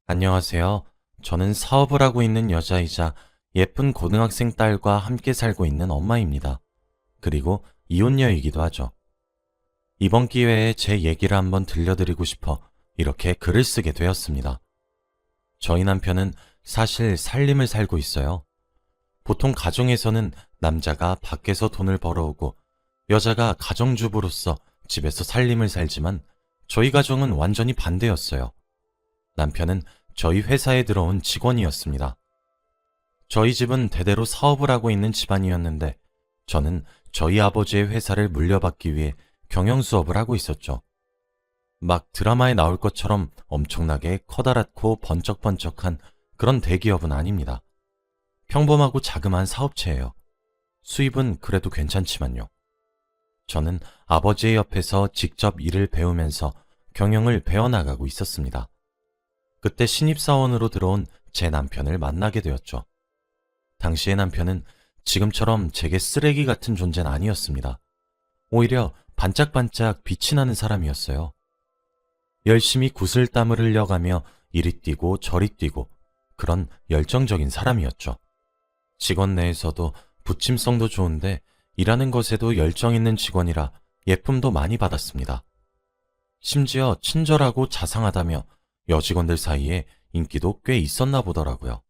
안녕하세요. 저는 사업을 하고 있는 여자이자 예쁜 고등학생 딸과 함께 살고 있는 엄마입니다. 그리고 이혼녀이기도 하죠. 이번 기회에 제 얘기를 한번 들려드리고 싶어 이렇게 글을 쓰게 되었습니다. 저희 남편은 사실 살림을 살고 있어요. 보통 가정에서는 남자가 밖에서 돈을 벌어오고 여자가 가정주부로서 집에서 살림을 살지만 저희 가정은 완전히 반대였어요. 남편은 저희 회사에 들어온 직원이었습니다. 저희 집은 대대로 사업을 하고 있는 집안이었는데 저는 저희 아버지의 회사를 물려받기 위해 경영 수업을 하고 있었죠. 막 드라마에 나올 것처럼 엄청나게 커다랗고 번쩍번쩍한 그런 대기업은 아닙니다. 평범하고 자그마한 사업체예요. 수입은 그래도 괜찮지만요. 저는 아버지의 옆에서 직접 일을 배우면서 경영을 배워나가고 있었습니다. 그때 신입사원으로 들어온 제 남편을 만나게 되었죠. 당시의 남편은 지금처럼 제게 쓰레기 같은 존재는 아니었습니다. 오히려 반짝반짝 빛이 나는 사람이었어요. 열심히 구슬땀을 흘려가며 이리 뛰고 저리 뛰고 그런 열정적인 사람이었죠. 직원 내에서도 부침성도 좋은데 일하는 것에도 열정 있는 직원이라 예쁨도 많이 받았습니다. 심지어 친절하고 자상하다며 여직원들 사이에 인기도 꽤 있었나 보더라고요.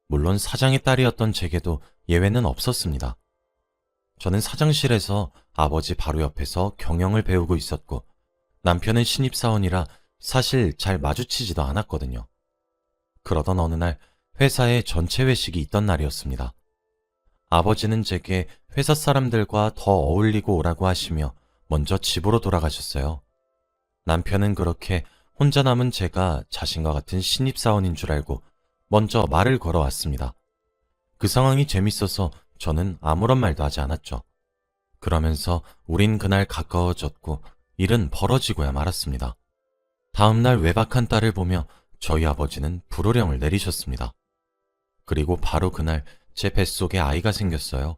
물론 사장의 딸이었던 제게도 예외는 없었습니다. 저는 사장실에서 아버지 바로 옆에서 경영을 배우고 있었고 남편은 신입사원이라 사실 잘 마주치지도 않았거든요. 그러던 어느 날 회사에 전체 회식이 있던 날이었습니다. 아버지는 제게 회사 사람들과 더 어울리고 오라고 하시며 먼저 집으로 돌아가셨어요. 남편은 그렇게 혼자 남은 제가 자신과 같은 신입사원인 줄 알고 먼저 말을 걸어왔습니다. 그 상황이 재밌어서 저는 아무런 말도 하지 않았죠. 그러면서 우린 그날 가까워졌고 일은 벌어지고야 말았습니다. 다음날 외박한 딸을 보며 저희 아버지는 불호령을 내리셨습니다. 그리고 바로 그날 제 뱃속에 아이가 생겼어요.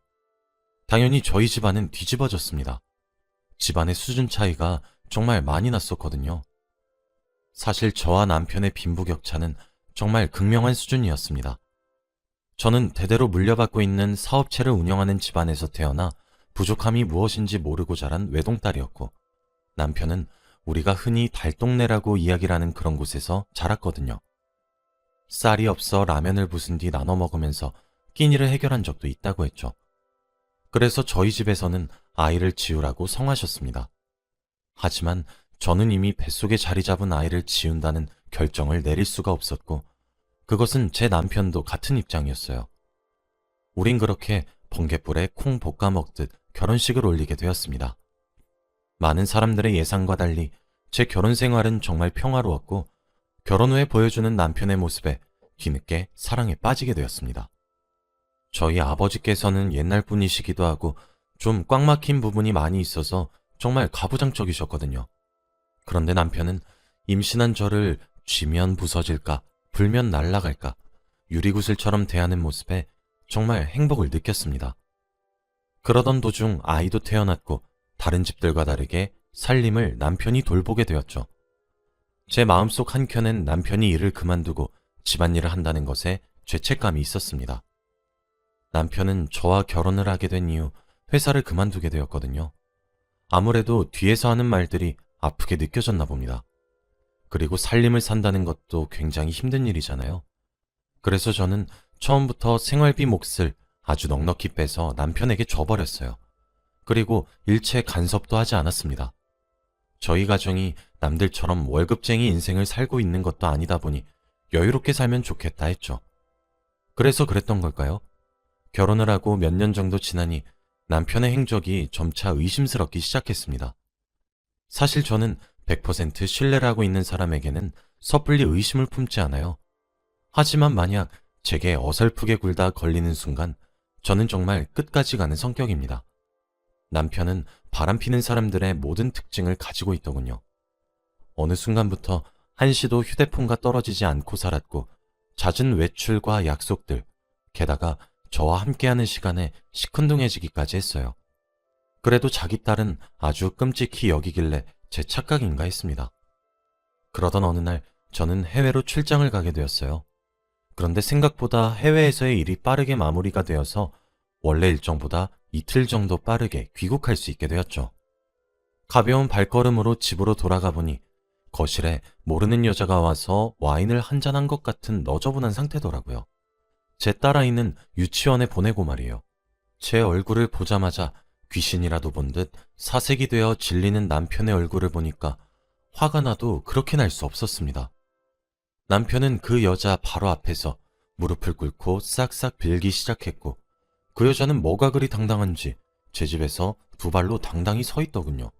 당연히 저희 집안은 뒤집어졌습니다. 집안의 수준 차이가 정말 많이 났었거든요. 사실 저와 남편의 빈부격차는 정말 극명한 수준이었습니다. 저는 대대로 물려받고 있는 사업체를 운영하는 집안에서 태어나 부족함이 무엇인지 모르고 자란 외동딸이었고 남편은 우리가 흔히 달동네라고 이야기를 하는 그런 곳에서 자랐거든요. 쌀이 없어 라면을 부순 뒤 나눠 먹으면서 끼니를 해결한 적도 있다고 했죠. 그래서 저희 집에서는 아이를 지우라고 성하셨습니다. 하지만 저는 이미 뱃속에 자리 잡은 아이를 지운다는 결정을 내릴 수가 없었고 그것은 제 남편도 같은 입장이었어요. 우린 그렇게 번갯불에 콩 볶아 먹듯 결혼식을 올리게 되었습니다. 많은 사람들의 예상과 달리 제 결혼 생활은 정말 평화로웠고 결혼 후에 보여주는 남편의 모습에 뒤늦게 사랑에 빠지게 되었습니다. 저희 아버지께서는 옛날 분이시기도 하고 좀 꽉 막힌 부분이 많이 있어서 정말 가부장적이셨거든요. 그런데 남편은 임신한 저를 쥐면 부서질까, 불면 날아갈까, 유리구슬처럼 대하는 모습에 정말 행복을 느꼈습니다. 그러던 도중 아이도 태어났고 다른 집들과 다르게 살림을 남편이 돌보게 되었죠. 제 마음속 한켠엔 남편이 일을 그만두고 집안일을 한다는 것에 죄책감이 있었습니다. 남편은 저와 결혼을 하게 된 이후 회사를 그만두게 되었거든요. 아무래도 뒤에서 하는 말들이 아프게 느껴졌나 봅니다. 그리고 살림을 산다는 것도 굉장히 힘든 일이잖아요. 그래서 저는 처음부터 생활비 몫을 아주 넉넉히 빼서 남편에게 줘버렸어요. 그리고 일체 간섭도 하지 않았습니다. 저희 가정이 남들처럼 월급쟁이 인생을 살고 있는 것도 아니다 보니 여유롭게 살면 좋겠다 했죠. 그래서 그랬던 걸까요? 결혼을 하고 몇 년 정도 지나니 남편의 행적이 점차 의심스럽기 시작했습니다. 사실 저는 100% 신뢰를 하고 있는 사람에게는 섣불리 의심을 품지 않아요. 하지만 만약 제게 어설프게 굴다 걸리는 순간 저는 정말 끝까지 가는 성격입니다. 남편은 바람피는 사람들의 모든 특징을 가지고 있더군요. 어느 순간부터 한시도 휴대폰과 떨어지지 않고 살았고 잦은 외출과 약속들, 게다가 저와 함께하는 시간에 시큰둥해지기까지 했어요. 그래도 자기 딸은 아주 끔찍히 여기길래 제 착각인가 했습니다. 그러던 어느 날 저는 해외로 출장을 가게 되었어요. 그런데 생각보다 해외에서의 일이 빠르게 마무리가 되어서 원래 일정보다 이틀 정도 빠르게 귀국할 수 있게 되었죠. 가벼운 발걸음으로 집으로 돌아가 보니 거실에 모르는 여자가 와서 와인을 한잔한 것 같은 너저분한 상태더라고요. 제 딸아이는 유치원에 보내고 말이에요. 제 얼굴을 보자마자 귀신이라도 본 듯 사색이 되어 질리는 남편의 얼굴을 보니까 화가 나도 그렇게 날 수 없었습니다. 남편은 그 여자 바로 앞에서 무릎을 꿇고 싹싹 빌기 시작했고 그 여자는 뭐가 그리 당당한지 제 집에서 두 발로 당당히 서 있더군요.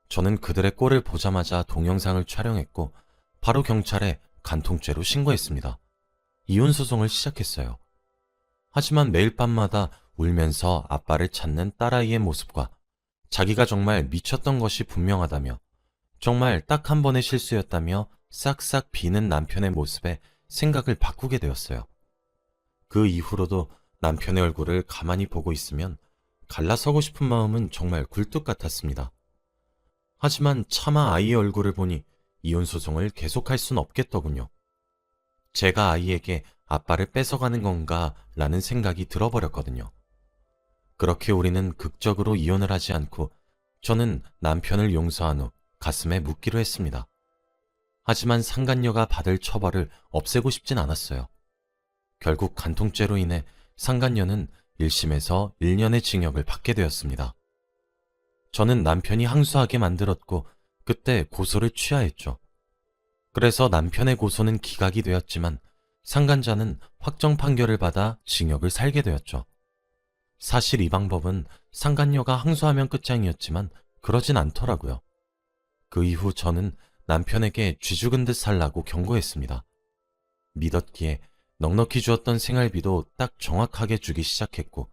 저는 그들의 꼴을 보자마자 동영상을 촬영했고 바로 경찰에 간통죄로 신고했습니다. 이혼소송을 시작했어요. 하지만 매일 밤마다 울면서 아빠를 찾는 딸아이의 모습과 자기가 정말 미쳤던 것이 분명하다며 정말 딱 한 번의 실수였다며 싹싹 비는 남편의 모습에 생각을 바꾸게 되었어요. 그 이후로도 남편의 얼굴을 가만히 보고 있으면 갈라서고 싶은 마음은 정말 굴뚝 같았습니다. 하지만 차마 아이의 얼굴을 보니 이혼소송을 계속할 순 없겠더군요. 제가 아이에게 아빠를 뺏어가는 건가 라는 생각이 들어버렸거든요. 그렇게 우리는 극적으로 이혼을 하지 않고 저는 남편을 용서한 후 가슴에 묻기로 했습니다. 하지만 상간녀가 받을 처벌을 없애고 싶진 않았어요. 결국 간통죄로 인해 상간녀는 1심에서 1년의 징역을 받게 되었습니다. 저는 남편이 항소하게 만들었고 그때 고소를 취하했죠. 그래서 남편의 고소는 기각이 되었지만 상간자는 확정 판결을 받아 징역을 살게 되었죠. 사실 이 방법은 상간녀가 항소하면 끝장이었지만 그러진 않더라고요. 그 이후 저는 남편에게 쥐죽은 듯 살라고 경고했습니다. 믿었기에 넉넉히 주었던 생활비도 딱 정확하게 주기 시작했고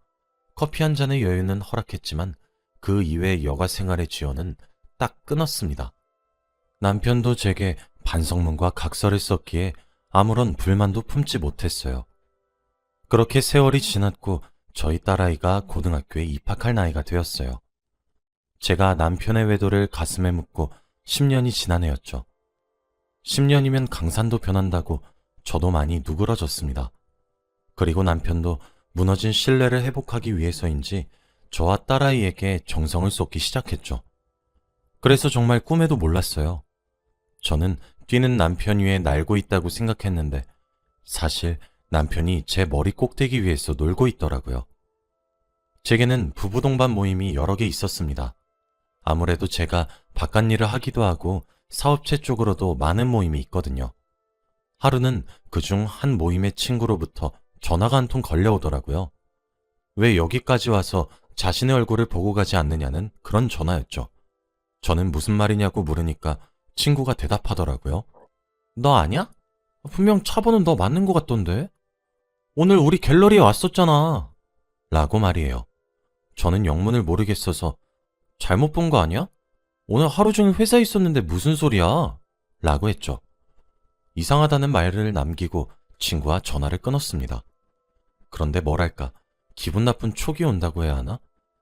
커피 한 잔의 여유는 허락했지만 그 이외의 여가 생활의 지원은 딱 끊었습니다. 남편도 제게 반성문과 각서를 썼기에 아무런 불만도 품지 못했어요. 그렇게 세월이 지났고 저희 딸아이가 고등학교에 입학할 나이가 되었어요. 제가 남편의 외도를 가슴에 묻고 10년이 지난 해였죠. 10년이면 강산도 변한다고 저도 많이 누그러졌습니다. 그리고 남편도 무너진 신뢰를 회복하기 위해서인지 저와 딸아이에게 정성을 쏟기 시작했죠. 그래서 정말 꿈에도 몰랐어요. 저는 뛰는 남편 위에 날고 있다고 생각했는데 사실 남편이 제 머리 꼭대기 위에서 놀고 있더라고요. 제게는 부부 동반 모임이 여러 개 있었습니다. 아무래도 제가 바깥 일을 하기도 하고 사업체 쪽으로도 많은 모임이 있거든요. 하루는 그중 한 모임의 친구로부터 전화가 한 통 걸려오더라고요. 왜 여기까지 와서 자신의 얼굴을 보고 가지 않느냐는 그런 전화였죠. 저는 무슨 말이냐고 물으니까 친구가 대답하더라고요. 너 아냐? 분명 차 번호 너 맞는 것 같던데? 오늘 우리 갤러리에 왔었잖아. 라고 말이에요. 저는 영문을 모르겠어서 잘못 본 거 아니야? 오늘 하루 종일 회사에 있었는데 무슨 소리야? 라고 했죠. 이상하다는 말을 남기고 친구와 전화를 끊었습니다. 그런데 뭐랄까 기분 나쁜 촉이 온다고 해야 하나?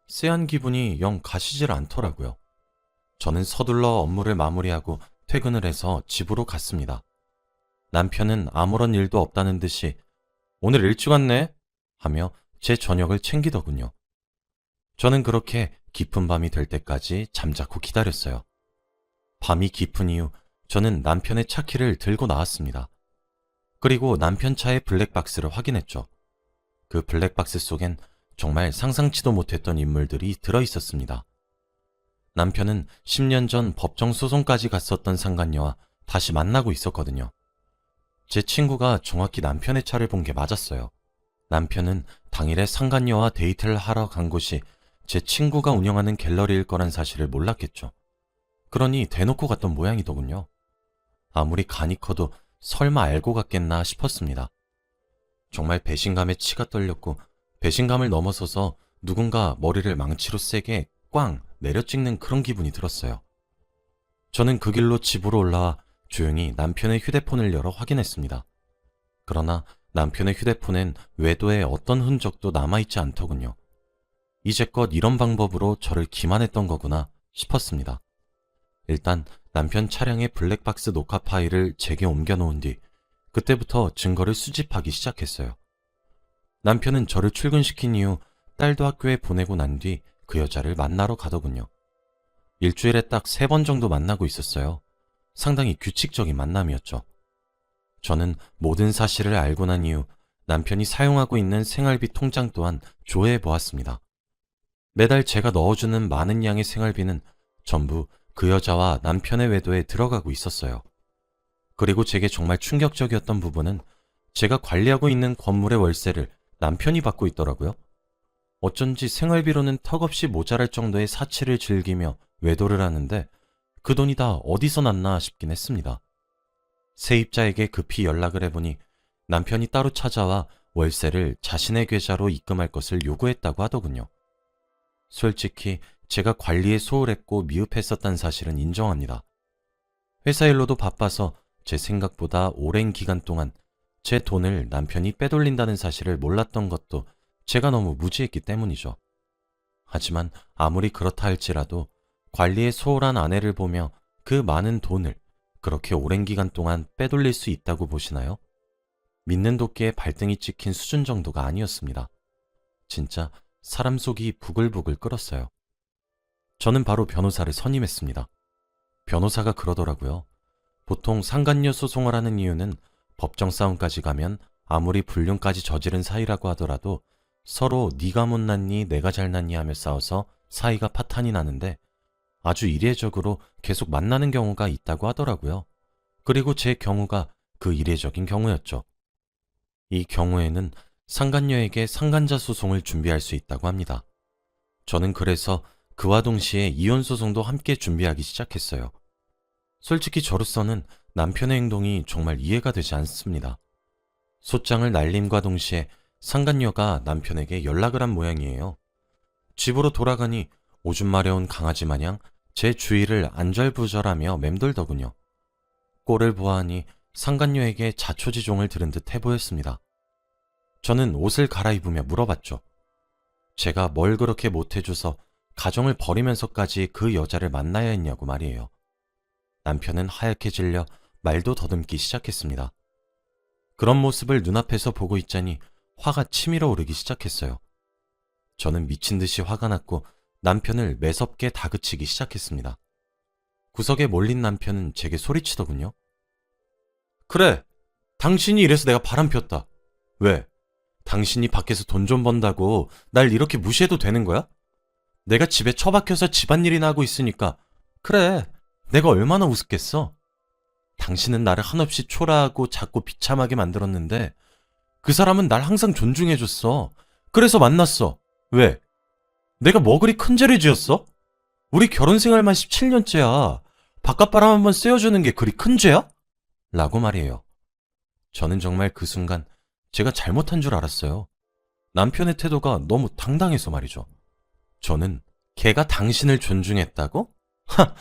쎄한 기분이 영 가시질 않더라고요. 저는 서둘러 업무를 마무리하고 퇴근을 해서 집으로 갔습니다. 남편은 아무런 일도 없다는 듯이 오늘 일찍 왔네? 하며 제 저녁을 챙기더군요. 저는 그렇게 깊은 밤이 될 때까지 잠자코 기다렸어요. 밤이 깊은 이후 저는 남편의 차키를 들고 나왔습니다. 그리고 남편 차의 블랙박스를 확인했죠. 그 블랙박스 속엔 정말 상상치도 못했던 인물들이 들어있었습니다. 남편은 10년 전 법정 소송까지 갔었던 상간녀와 다시 만나고 있었거든요. 제 친구가 정확히 남편의 차를 본 게 맞았어요. 남편은 당일에 상간녀와 데이트를 하러 간 곳이 제 친구가 운영하는 갤러리일 거란 사실을 몰랐겠죠. 그러니 대놓고 갔던 모양이더군요. 아무리 간이 커도 설마 알고 갔겠나 싶었습니다. 정말 배신감에 치가 떨렸고 배신감을 넘어서서 누군가 머리를 망치로 세게 꽝 내려찍는 그런 기분이 들었어요. 저는 그 길로 집으로 올라와 조용히 남편의 휴대폰을 열어 확인했습니다. 그러나 남편의 휴대폰엔 외도의 어떤 흔적도 남아있지 않더군요. 이제껏 이런 방법으로 저를 기만했던 거구나 싶었습니다. 일단 남편 차량의 블랙박스 녹화 파일을 제게 옮겨놓은 뒤 그때부터 증거를 수집하기 시작했어요. 남편은 저를 출근시킨 이후 딸도 학교에 보내고 난 뒤 그 여자를 만나러 가더군요. 일주일에 딱 3번 정도 만나고 있었어요. 상당히 규칙적인 만남이었죠. 저는 모든 사실을 알고 난 이후 남편이 사용하고 있는 생활비 통장 또한 조회해 보았습니다. 매달 제가 넣어주는 많은 양의 생활비는 전부 그 여자와 남편의 외도에 들어가고 있었어요. 그리고 제게 정말 충격적이었던 부분은 제가 관리하고 있는 건물의 월세를 남편이 받고 있더라고요. 어쩐지 생활비로는 턱없이 모자랄 정도의 사치를 즐기며 외도를 하는데 그 돈이 다 어디서 났나 싶긴 했습니다. 세입자에게 급히 연락을 해보니 남편이 따로 찾아와 월세를 자신의 계좌로 입금할 것을 요구했다고 하더군요. 솔직히 제가 관리에 소홀했고 미흡했었단 사실은 인정합니다. 회사 일로도 바빠서 제 생각보다 오랜 기간 동안 제 돈을 남편이 빼돌린다는 사실을 몰랐던 것도 제가 너무 무지했기 때문이죠. 하지만 아무리 그렇다 할지라도 관리에 소홀한 아내를 보며 그 많은 돈을 그렇게 오랜 기간 동안 빼돌릴 수 있다고 보시나요? 믿는 도끼에 발등이 찍힌 수준 정도가 아니었습니다. 진짜 사람 속이 부글부글 끓었어요. 저는 바로 변호사를 선임했습니다. 변호사가 그러더라고요. 보통 상간녀 소송을 하는 이유는 법정 싸움까지 가면 아무리 불륜까지 저지른 사이라고 하더라도 서로 네가 못났니 내가 잘났니 하며 싸워서 사이가 파탄이 나는데 아주 이례적으로 계속 만나는 경우가 있다고 하더라고요. 그리고 제 경우가 그 이례적인 경우였죠. 이 경우에는 상간녀에게 상간자 소송을 준비할 수 있다고 합니다. 저는 그래서 그와 동시에 이혼 소송도 함께 준비하기 시작했어요. 솔직히 저로서는 남편의 행동이 정말 이해가 되지 않습니다. 소장을 날림과 동시에 상간녀가 남편에게 연락을 한 모양이에요. 집으로 돌아가니 오줌 마려운 강아지 마냥 제 주위를 안절부절하며 맴돌더군요. 꼴을 보아하니 상간녀에게 자초지종을 들은 듯 해보였습니다. 저는 옷을 갈아입으며 물어봤죠. 제가 뭘 그렇게 못해줘서 가정을 버리면서까지 그 여자를 만나야 했냐고 말이에요. 남편은 하얗게 질려 말도 더듬기 시작했습니다. 그런 모습을 눈앞에서 보고 있자니 화가 치밀어 오르기 시작했어요. 저는 미친 듯이 화가 났고 남편을 매섭게 다그치기 시작했습니다. 구석에 몰린 남편은 제게 소리치더군요. 그래, 당신이 이래서 내가 바람 폈다. 왜? 당신이 밖에서 돈 좀 번다고 날 이렇게 무시해도 되는 거야? 내가 집에 처박혀서 집안일이나 하고 있으니까 그래, 내가 얼마나 우습겠어? 당신은 나를 한없이 초라하고 작고 비참하게 만들었는데 그 사람은 날 항상 존중해줬어. 그래서 만났어. 왜? 내가 뭐 그리 큰 죄를 지었어? 우리 결혼 생활만 17년째야. 바깥바람 한번 쐬어주는 게 그리 큰 죄야? 라고 말이에요. 저는 정말 그 순간 제가 잘못한 줄 알았어요. 남편의 태도가 너무 당당해서 말이죠. 저는 걔가 당신을 존중했다고? 하!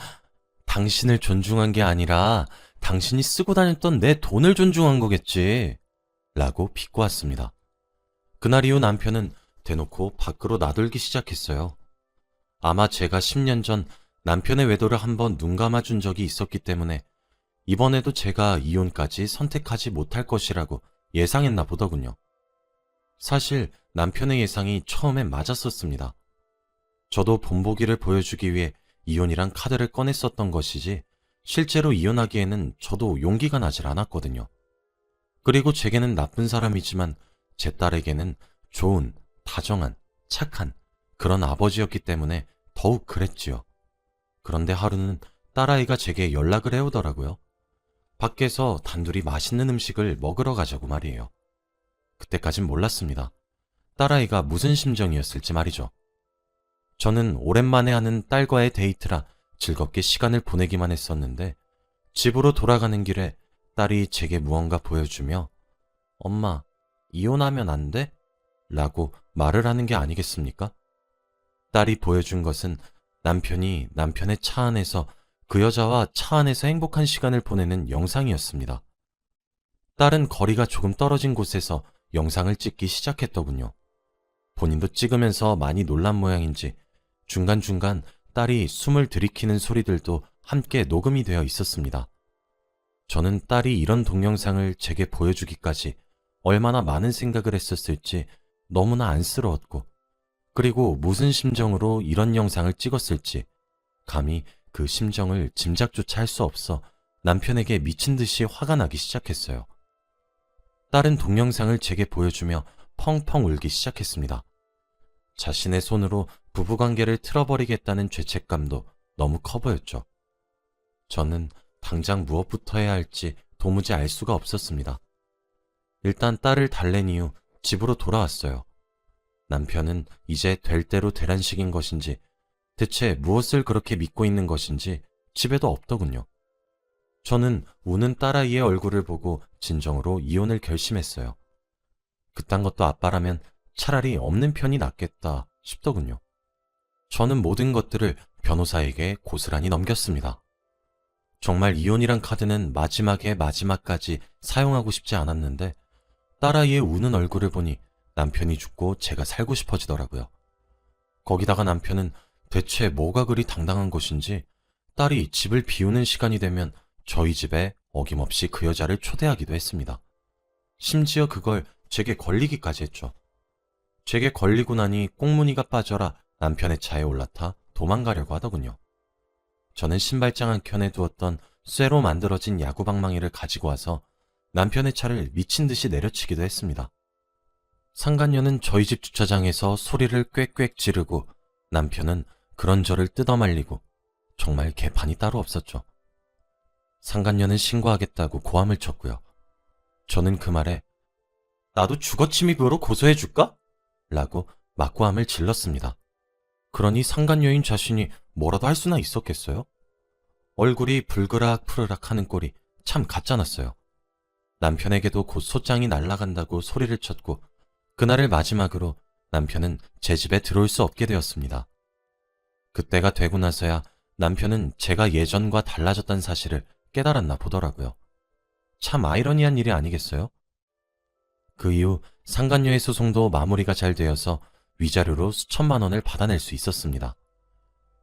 당신을 존중한 게 아니라 당신이 쓰고 다녔던 내 돈을 존중한 거겠지. 라고 비꼬았습니다. 그날 이후 남편은 대놓고 밖으로 나돌기 시작했어요. 아마 제가 10년 전 남편의 외도를 한번 눈 감아준 적이 있었기 때문에 이번에도 제가 이혼까지 선택하지 못할 것이라고 예상했나 보더군요. 사실 남편의 예상이 처음엔 맞았었습니다. 저도 본보기를 보여주기 위해 이혼이란 카드를 꺼냈었던 것이지 실제로 이혼하기에는 저도 용기가 나질 않았거든요. 그리고 제게는 나쁜 사람이지만 제 딸에게는 좋은, 다정한, 착한 그런 아버지였기 때문에 더욱 그랬지요. 그런데 하루는 딸아이가 제게 연락을 해오더라고요. 밖에서 단둘이 맛있는 음식을 먹으러 가자고 말이에요. 그때까진 몰랐습니다. 딸아이가 무슨 심정이었을지 말이죠. 저는 오랜만에 하는 딸과의 데이트라 즐겁게 시간을 보내기만 했었는데 집으로 돌아가는 길에 딸이 제게 무언가 보여주며 엄마, 이혼하면 안 돼? 라고 말을 하는 게 아니겠습니까? 딸이 보여준 것은 남편이 남편의 차 안에서 그 여자와 차 안에서 행복한 시간을 보내는 영상이었습니다. 딸은 거리가 조금 떨어진 곳에서 영상을 찍기 시작했더군요. 본인도 찍으면서 많이 놀란 모양인지 중간중간 딸이 숨을 들이키는 소리들도 함께 녹음이 되어 있었습니다. 저는 딸이 이런 동영상을 제게 보여주기까지 얼마나 많은 생각을 했었을지 너무나 안쓰러웠고, 그리고 무슨 심정으로 이런 영상을 찍었을지 감히 그 심정을 짐작조차 할 수 없어 남편에게 미친 듯이 화가 나기 시작했어요. 딸은 동영상을 제게 보여주며 펑펑 울기 시작했습니다. 자신의 손으로 부부관계를 틀어버리겠다는 죄책감도 너무 커 보였죠. 저는 당장 무엇부터 해야 할지 도무지 알 수가 없었습니다. 일단 딸을 달랜 이후 집으로 돌아왔어요. 남편은 이제 될 대로 되란 식인 것인지 대체 무엇을 그렇게 믿고 있는 것인지 집에도 없더군요. 저는 우는 딸아이의 얼굴을 보고 진정으로 이혼을 결심했어요. 그딴 것도 아빠라면 차라리 없는 편이 낫겠다 싶더군요. 저는 모든 것들을 변호사에게 고스란히 넘겼습니다. 정말 이혼이란 카드는 마지막에 마지막까지 사용하고 싶지 않았는데 딸아이의 우는 얼굴을 보니 남편이 죽고 제가 살고 싶어지더라고요. 거기다가 남편은 대체 뭐가 그리 당당한 것인지 딸이 집을 비우는 시간이 되면 저희 집에 어김없이 그 여자를 초대하기도 했습니다. 심지어 그걸 제게 걸리기까지 했죠. 제게 걸리고 나니 꽁무니가 빠져라 남편의 차에 올라타 도망가려고 하더군요. 저는 신발장 한 켠에 두었던 쇠로 만들어진 야구방망이를 가지고 와서 남편의 차를 미친 듯이 내려치기도 했습니다. 상간녀는 저희 집 주차장에서 소리를 꽥꽥 지르고 남편은 그런 저를 뜯어말리고 정말 개판이 따로 없었죠. 상간녀는 신고하겠다고 고함을 쳤고요. 저는 그 말에 나도 주거침입으로 고소해줄까? 라고 막고함을 질렀습니다. 그러니 상간녀인 자신이 뭐라도 할 수나 있었겠어요? 얼굴이 불그락 푸르락 하는 꼴이 참 가짜났어요. 남편에게도 곧 소장이 날아간다고 소리를 쳤고 그날을 마지막으로 남편은 제 집에 들어올 수 없게 되었습니다. 그때가 되고 나서야 남편은 제가 예전과 달라졌다는 사실을 깨달았나 보더라고요. 참 아이러니한 일이 아니겠어요? 그 이후 상간녀의 소송도 마무리가 잘 되어서 위자료로 수천만 원을 받아낼 수 있었습니다.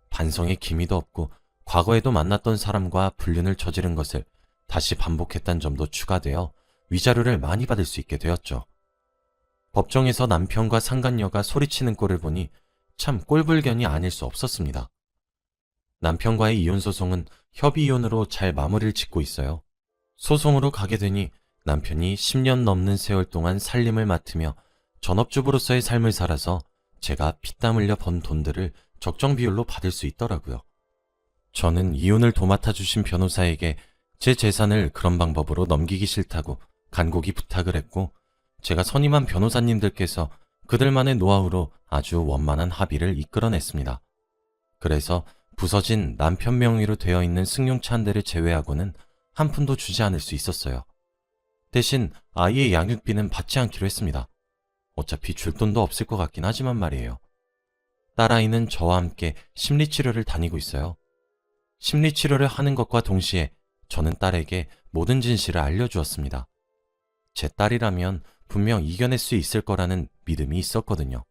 반성의 기미도 없고 과거에도 만났던 사람과 불륜을 저지른 것을 다시 반복했다는 점도 추가되어 위자료를 많이 받을 수 있게 되었죠. 법정에서 남편과 상간녀가 소리치는 꼴을 보니 참 꼴불견이 아닐 수 없었습니다. 남편과의 이혼소송은 협의이혼으로 잘 마무리를 짓고 있어요. 소송으로 가게 되니 남편이 10년 넘는 세월 동안 살림을 맡으며 전업주부로서의 삶을 살아서 제가 피땀 흘려 번 돈들을 적정 비율로 받을 수 있더라고요. 저는 이혼을 도맡아 주신 변호사에게 제 재산을 그런 방법으로 넘기기 싫다고 간곡히 부탁을 했고 제가 선임한 변호사님들께서 그들만의 노하우로 아주 원만한 합의를 이끌어냈습니다. 그래서 부서진 남편 명의로 되어 있는 승용차 한 대를 제외하고는 한 푼도 주지 않을 수 있었어요. 대신 아이의 양육비는 받지 않기로 했습니다. 어차피 줄 돈도 없을 것 같긴 하지만 말이에요. 딸아이는 저와 함께 심리치료를 다니고 있어요. 심리치료를 하는 것과 동시에 저는 딸에게 모든 진실을 알려주었습니다. 제 딸이라면 분명 이겨낼 수 있을 거라는 믿음이 있었거든요.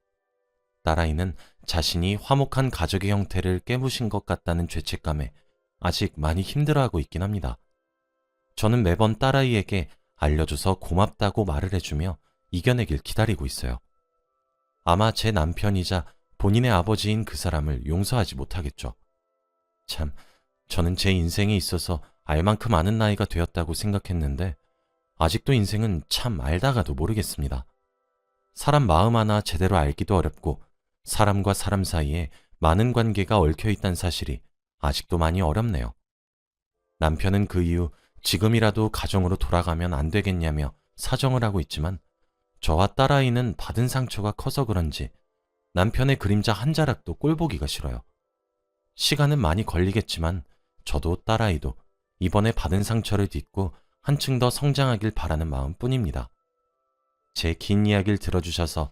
딸아이는 자신이 화목한 가족의 형태를 깨부신 것 같다는 죄책감에 아직 많이 힘들어하고 있긴 합니다. 저는 매번 딸아이에게 알려줘서 고맙다고 말을 해주며 이겨내길 기다리고 있어요. 아마 제 남편이자 본인의 아버지인 그 사람을 용서하지 못하겠죠. 참, 저는 제 인생에 있어서 알 만큼 아는 나이가 되었다고 생각했는데 아직도 인생은 참 알다가도 모르겠습니다. 사람 마음 하나 제대로 알기도 어렵고 사람과 사람 사이에 많은 관계가 얽혀 있다는 사실이 아직도 많이 어렵네요. 남편은 그 이후 지금이라도 가정으로 돌아가면 안 되겠냐며 사정을 하고 있지만 저와 딸아이는 받은 상처가 커서 그런지 남편의 그림자 한 자락도 꼴보기가 싫어요. 시간은 많이 걸리겠지만 저도 딸아이도 이번에 받은 상처를 딛고 한층 더 성장하길 바라는 마음뿐입니다. 제 긴 이야기를 들어주셔서